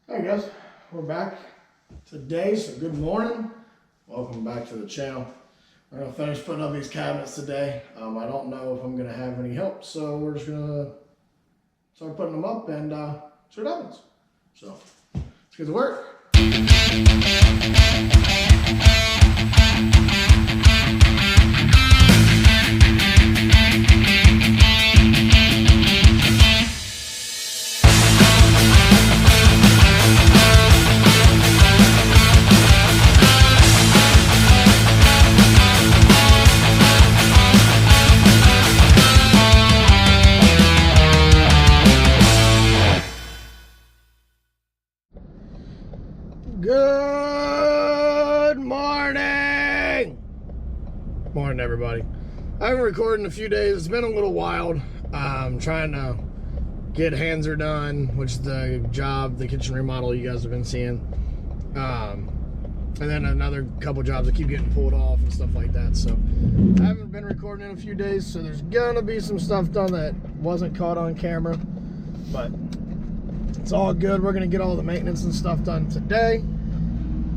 Hey guys, we're back today, so good morning. Welcome back to the channel. We're gonna finish putting up these cabinets today. I don't know if I'm gonna have any help, so we're just gonna start putting them up and see what happens. So let's get to work. Good morning! Morning, everybody. I haven't recorded in a few days. It's been a little wild. I'm trying to get Hands Are Done, which is the job, the kitchen remodel you guys have been seeing. And then another couple jobs that keep getting pulled off and stuff like that. So I haven't been recording in a few days, so there's gonna be some stuff done that wasn't caught on camera. But it's all good. We're gonna get all the maintenance and stuff done today,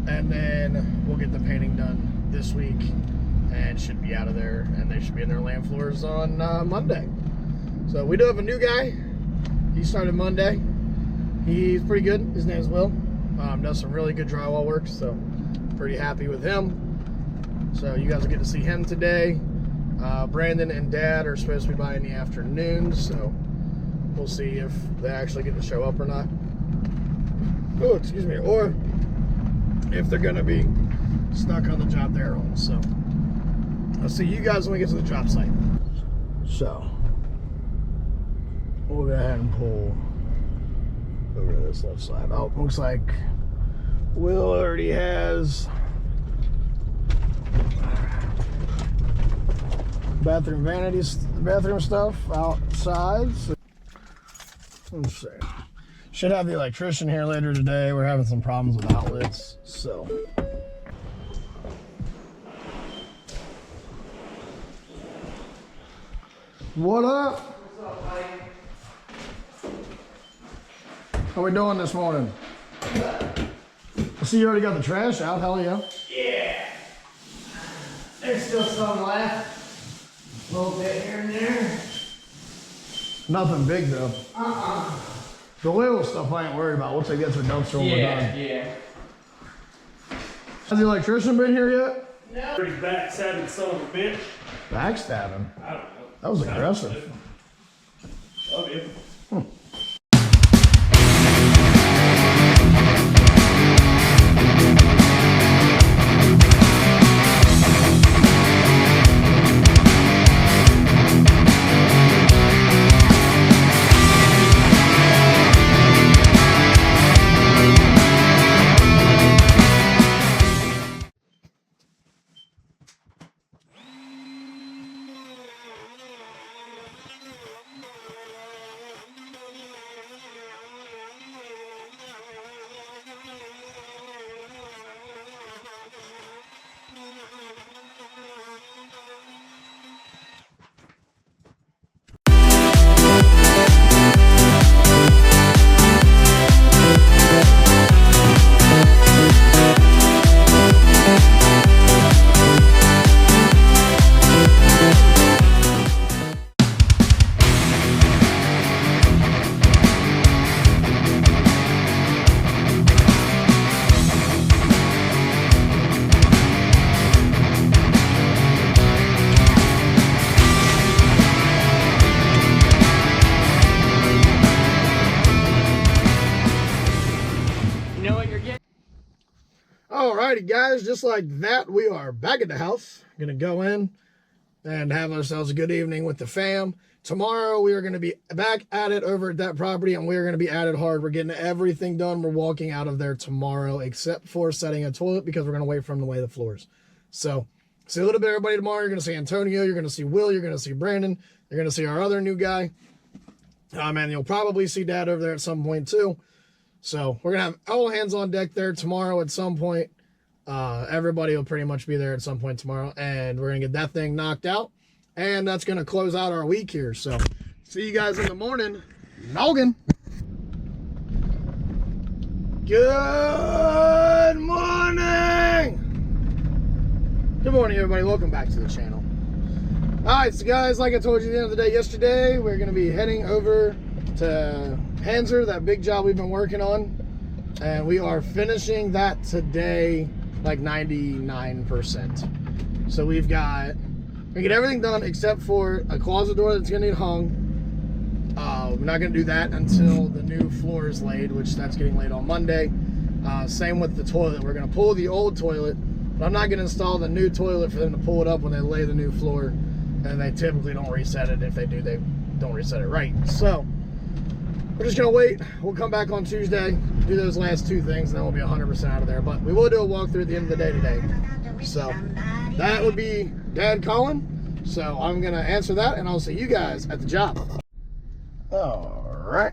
and then we'll get the painting done this week and should be out of there, and they should be in their land floors on Monday. So we do have a new guy. He started Monday. He's pretty good. His name's Will. Does some really good drywall work, so pretty happy with him. So you guys will get to see him today. Brandon and Dad are supposed to be by in the afternoon, so we'll see if they actually get to show up or not. Oh, excuse me. Or if they're going to be stuck on the job they're on. So I'll see you guys when we get to the job site. So we'll go ahead and pull over to this left side. Oh, looks like Will already has bathroom vanities, bathroom stuff outside. So let's see. Should have the electrician here later today. We're having some problems with outlets, so. What up? What's up, Mike? How we doing this morning? I see you already got the trash out. Hell yeah. Yeah. There's still some left. A little bit here and there. Nothing big though. The little stuff I ain't worried about. We'll take that to the dumpster when we're done. Yeah. Has the electrician been here yet? No. Pretty backstabbing son of a bitch. Backstabbing. I don't know. That was aggressive. Love you. Alrighty guys, just like that, we are back at the house. Gonna go in and have ourselves a good evening with the fam. Tomorrow we are gonna be back at it over at that property, and we are gonna be at it hard. We're getting everything done. We're walking out of there tomorrow, except for setting a toilet, because we're gonna wait for him to lay the floors. So see a little bit of everybody tomorrow. You're gonna see Antonio, you're gonna see Will, you're gonna see Brandon, you're gonna see our other new guy. And you'll probably see Dad over there at some point too. So we're gonna have all hands on deck there tomorrow at some point. Everybody will pretty much be there at some point tomorrow, and we're gonna get that thing knocked out, and that's gonna close out our week here. So see you guys in the morning. Noggin. Good morning! Good morning, everybody. Welcome back to the channel. Alright, so guys, like I told you at the end of the day yesterday, we're going to be heading over to Hanser, that big job we've been working on. And we are finishing that today, like 99%. So we get everything done except for a closet door that's going to need hung. We're not going to do that until the new floor is laid, which that's getting laid on Monday. Same with the toilet. We're going to pull the old toilet, but I'm not going to install the new toilet for them to pull it up when they lay the new floor. And they typically don't reset it. If they do, they don't reset it right. So we're just going to wait. We'll come back on Tuesday, do those last two things, and then we'll be 100% out of there. But we will do a walkthrough at the end of the day today. So that would be Dad calling. So I'm going to answer that, and I'll see you guys at the job. All right.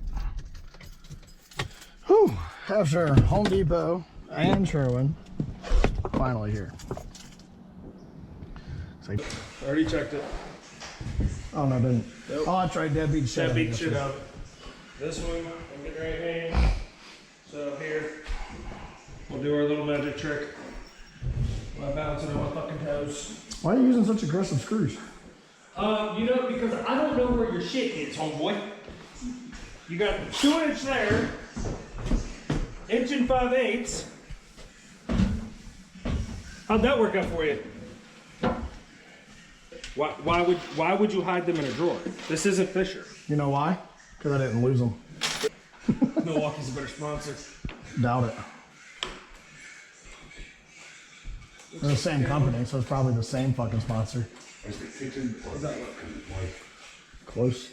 Whew. After Home Depot and Sherwin, finally here. So, Already checked it. oh no, didn't. Nope. Oh, that's right. Dad beat shit. That out of beat it. shit out. This one, I'm getting right hand. So here, we'll do our little magic trick. While bouncing on my fucking toes. Why are you using such aggressive screws? You know, because I don't know where your shit is, homeboy. You got 2 inch there, 1 5/8. How'd that work out for you? Why would you hide them in a drawer? This isn't Fisher. You know why? Because I didn't lose them. Milwaukee's a better sponsor. Doubt it. They're the same company, so it's probably the same fucking sponsor. Close.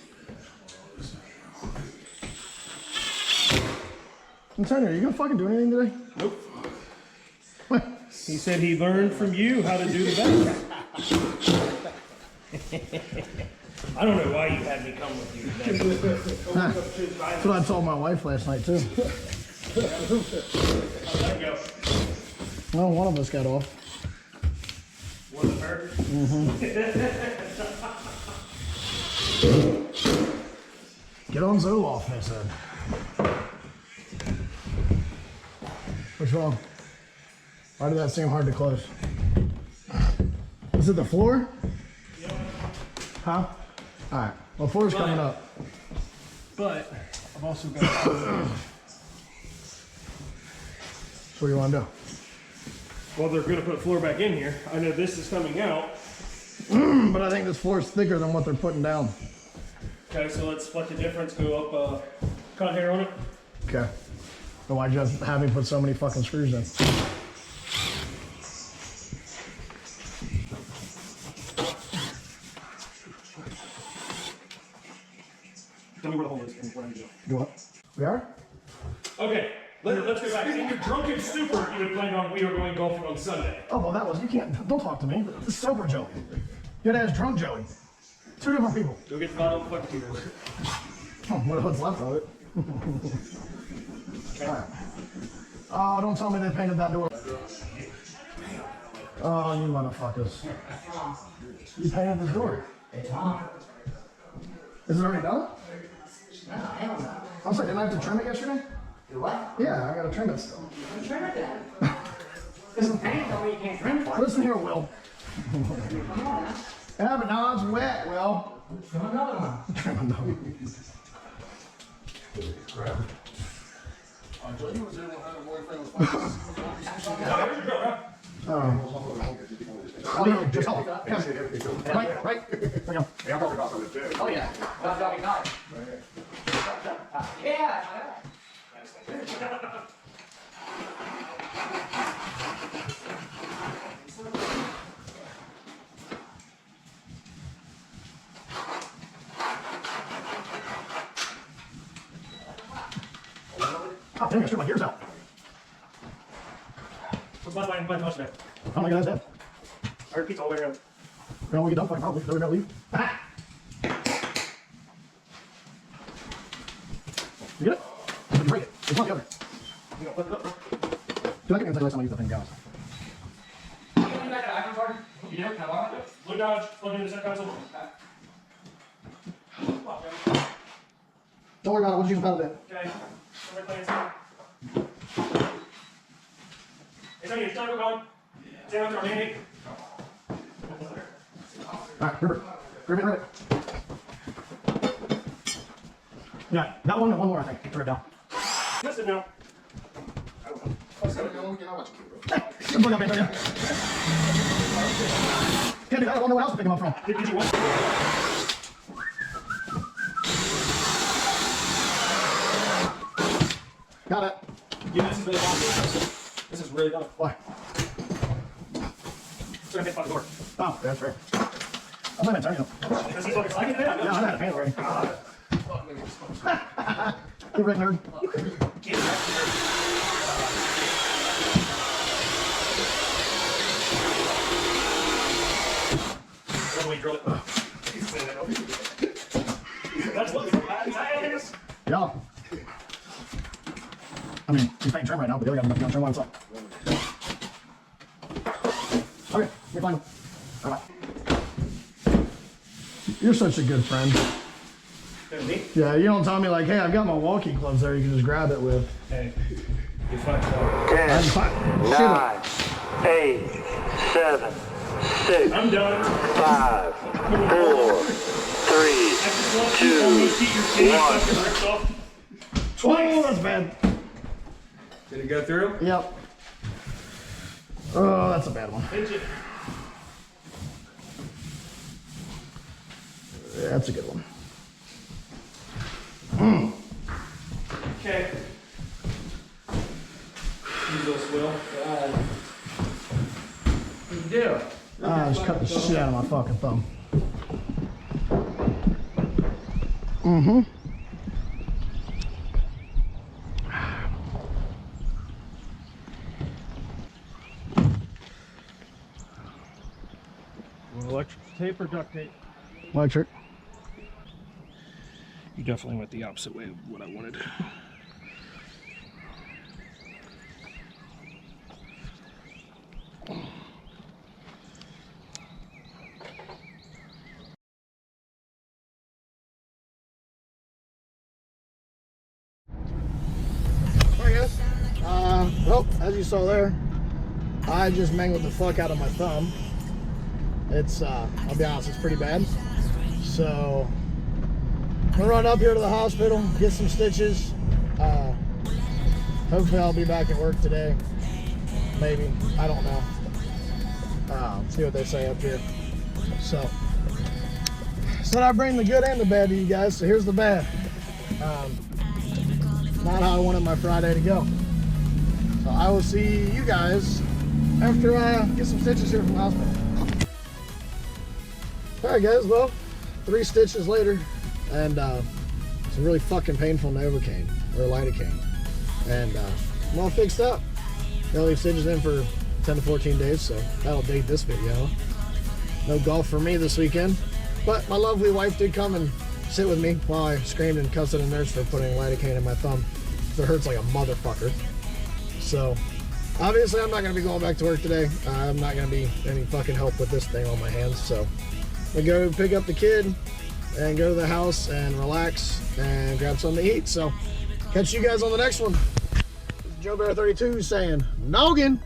Antonio, are you gonna fucking do anything today? Nope. What? He said he learned from you how to do the best. I don't know why you had me come with you today. That's what I told my wife last night too. How'd that go? Well, one of us got off. Was it her? Get on Zoloft, they said. What's wrong? Why did that seem hard to close? Is it the floor? Yep. Huh? Alright. Well, floor's coming up. But I've also got. So what do you want to do? Well, they're gonna put floor back in here. I know this is coming out. But I think this floor is thicker than what they're putting down. Okay, so let's split the difference. Go up. Cut hair on it. Okay. Then why'd you have me put so many fucking screws in? Tell me where the hole is and what I need to do. You what? We are? Okay, let's go back. In your drunken stupor, you had planned on we were going golfing on Sunday. Oh, well, that was, you can't, don't talk to me. This is sober Joey. You gotta ask drunk Joey. Two different people. Go get the bottle of fucking tea. Oh, what's left of it? Okay. Alright. Oh, don't tell me they painted that door. Oh, you motherfuckers. You painted this door. Is it already done? I was like, didn't I have to trim it yesterday? Do what? Yeah, I gotta trim it still. Trim it then. Doesn't paint over, you can't trim it. Listen here, Will. Yeah, but now it's wet, Will. Trim another one. Trim another one. Oh, no, just hold. Right. There we go. Oh yeah. That's what we got. Yeah. Oh, dang, I threw my gears out. What's my touch there? Oh my god, that's dead. I heard pizza all the way around. Well, we get done, fucking probably. Then we're gonna leave. Ah! You get it? You break it. It's not the other. You know, flip it up, bro. Do I get inside? I'm gonna use the thing, guys. You do? Blue Dodge, plug into the center console. Don't worry about it. We'll just use the pedal bit. Okay. Everything's It's on you. Start going. Stay with our handy. Alright, ribbit. Ribbit. Yeah, that one and one more, I think. Throw it down. Listen now. Look up in there. Can't do that. I don't know what else to pick them up from. Did you want? Got it. Yeah, this is really awesome. This is really dumb. Why? It's gonna hit by the door. Oh, that's fair. I'm not turning them. Because he's fucking sliding it in. Yeah, I had a pan already. You red nerd. When we drill it. That's what that is. Yeah. I mean, he's paying trim right now, but the other guy's not trim by himself. Okay, you're fine. All right. You're such a good friend. Me? Yeah, you don't tell me like, hey, I've got my walking gloves there. You can just grab it with. Hey, you're fine. 10, Shoot 9, 8, 7, 6, I'm done. 5, 4, 3, 2, 1. Oh, that's bad. Did it go through? Yep. Oh, that's a bad one. Pinch it. Yeah, that's a good one. Okay. Use those will. What do you do? I just cut the shit out of my fucking thumb. Mm-hmm. Electric tape or duct tape? Electric. You definitely went the opposite way of what I wanted. Alright guys, well, as you saw there, I just mangled the fuck out of my thumb. It's, I'll be honest, it's pretty bad. So, I'm gonna run up here to the hospital, get some stitches. Hopefully I'll be back at work today. Maybe, I don't know. See what they say up here. So, said I bring the good and the bad to you guys, so here's the bad. Not how I wanted my Friday to go. So I will see you guys after I get some stitches here from the hospital. Alright guys, well, 3 stitches later, and it's really fucking painful Novocaine, or lidocaine. And I'm all fixed up. They'll leave stitches in for 10 to 14 days, so that'll date this video. No golf for me this weekend, but my lovely wife did come and sit with me while I screamed and cussed at a nurse for putting lidocaine in my thumb. It hurts like a motherfucker. So, obviously I'm not going to be going back to work today. I'm not going to be any fucking help with this thing on my hands, so I'm going to go pick up the kid and go to the house and relax and grab something to eat. So, catch you guys on the next one. This is Joe Bear 32 saying, Noggin!